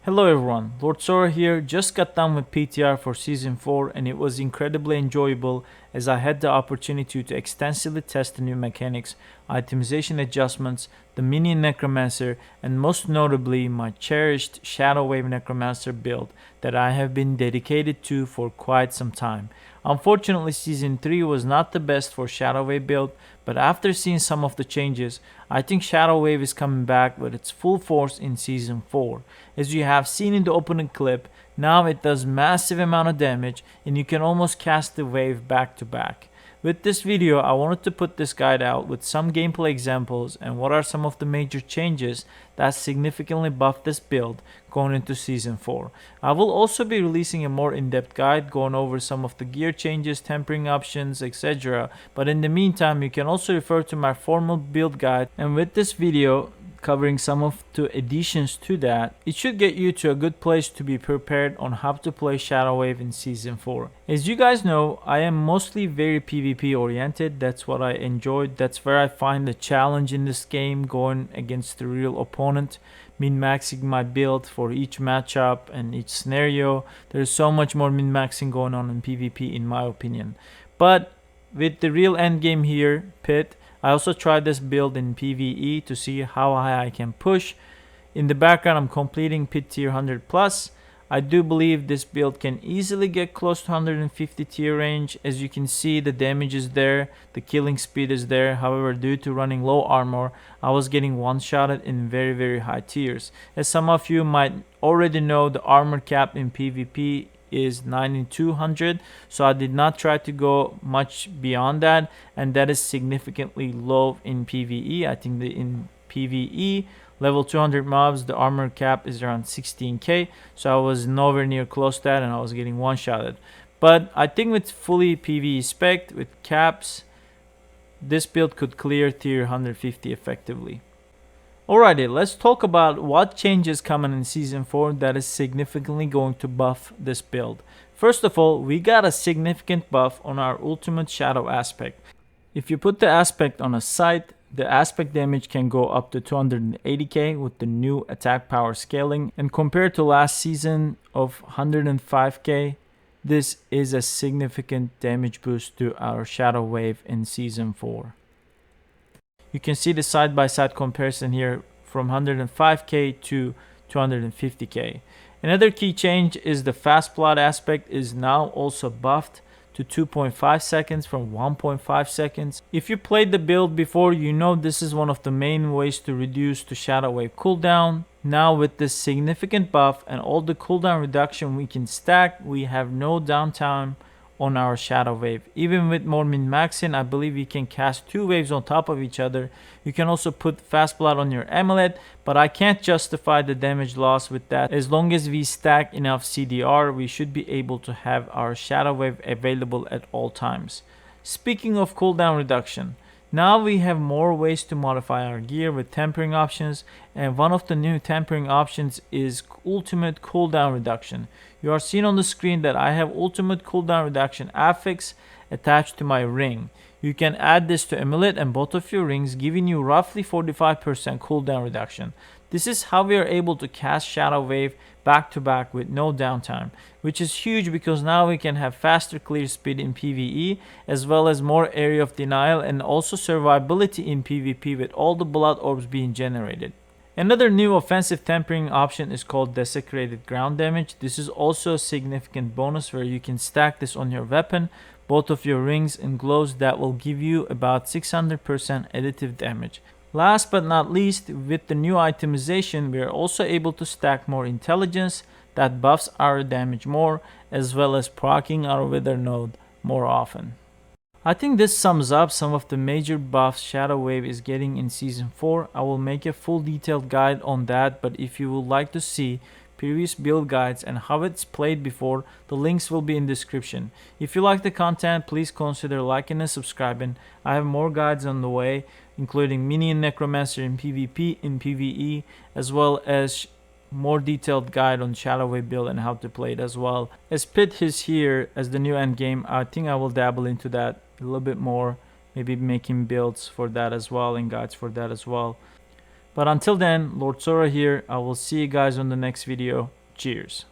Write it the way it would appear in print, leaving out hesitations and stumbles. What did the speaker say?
Hello everyone, Lord Sora here. Just got done with PTR for Season 4 and it was incredibly enjoyable as I had the opportunity to extensively test the new mechanics, itemization adjustments, the minion Necromancer, and most notably my cherished Shadow Wave Necromancer build that I have been dedicated to for quite some time. Unfortunately, Season 3 was not the best for Shadow Wave build, but after seeing some of the changes, I think Shadow Wave is coming back with its full force in Season 4. As you have seen in the opening clip, now it does massive amount of damage and you can almost cast the wave back to back. With this video, I wanted to put this guide out with some gameplay examples and what are some of the major changes that significantly buff this build going into Season 4. I will also be releasing a more in-depth guide going over some of the gear changes, tempering options, etc. But in the meantime, you can also refer to my formal build guide, and with this video covering some of the additions to that, it should get you to a good place to be prepared on how to play Shadow Wave in Season 4. As you guys know, I am mostly very PvP oriented. That's what I enjoyed. That's where I find the challenge in this game, going against the real opponent, min-maxing my build for each matchup and each scenario. There's so much more min-maxing going on in PvP in my opinion. But with the real endgame here, Pit, I also tried this build in PvE to see how high I can push. In the background, I'm completing Pit tier 100 plus. I do believe this build can easily get close to 150 tier range. As you can see, the damage is there, the killing speed is there. However, due to running low armor, I was getting one-shotted in very high tiers. As some of you might already know, the armor cap in PvP is 9200, so I did not try to go much beyond that, and that is significantly low in PvE. I think that in PvE level 200 mobs the armor cap is around 16k, so I was nowhere near close to that and I was getting one-shotted. But I think with fully PvE spec with caps, this build could clear tier 150 effectively. Alrighty, let's talk about what changes coming in Season 4 that is significantly going to buff this build. First of all, we got a significant buff on our ultimate shadow aspect. If you put the aspect on a site, the aspect damage can go up to 280k with the new attack power scaling, and compared to last season of 105k, this is a significant damage boost to our shadow wave in Season 4. You can see the side-by-side comparison here from 105k to 250k. Another key change is the fast plot aspect is now also buffed to 2.5 seconds from 1.5 seconds. If you played the build before, you know this is one of the main ways to reduce the shadow wave cooldown. Now with this significant buff and all the cooldown reduction we can stack, we have no downtime on our shadow wave. Even with more min-maxing, I believe you can cast 2 waves on top of each other. You can also put fast blood on your amulet, but I can't justify the damage loss with that. As long as we stack enough CDR, we should be able to have our shadow wave available at all times. Speaking of cooldown reduction, now we have more ways to modify our gear with tempering options, and one of the new tempering options is ultimate cooldown reduction. You are seeing on the screen that I have ultimate cooldown reduction affix attached to my ring. You can add this to amulet and both of your rings, giving you roughly 45% cooldown reduction. This is how we are able to cast Shadow Wave back to back with no downtime, which is huge because now we can have faster clear speed in PvE as well as more area of denial and also survivability in PvP with all the blood orbs being generated. Another new offensive tempering option is called Desecrated ground damage. This is also a significant bonus where you can stack this on your weapon, both of your rings and gloves, that will give you about 600% additive damage. Last but not least, with the new itemization, we are also able to stack more intelligence that buffs our damage more, as well as proccing our wither node more often. I think this sums up some of the major buffs Shadow Wave is getting in Season 4. I will make a full detailed guide on that, but if you would like to see previous build guides and how it's played before, the links will be in description. If you like the content, please consider liking and subscribing. I have more guides on the way, including minion Necromancer in PvP, in PvE, as well as more detailed guide on Shadow Wave build and how to play it as well. As Pit is here as the new endgame, I think I will dabble into that a little bit more, maybe making builds for that as well and guides for that as well. But until then, Lord Sora here. I will see you guys on the next video. Cheers.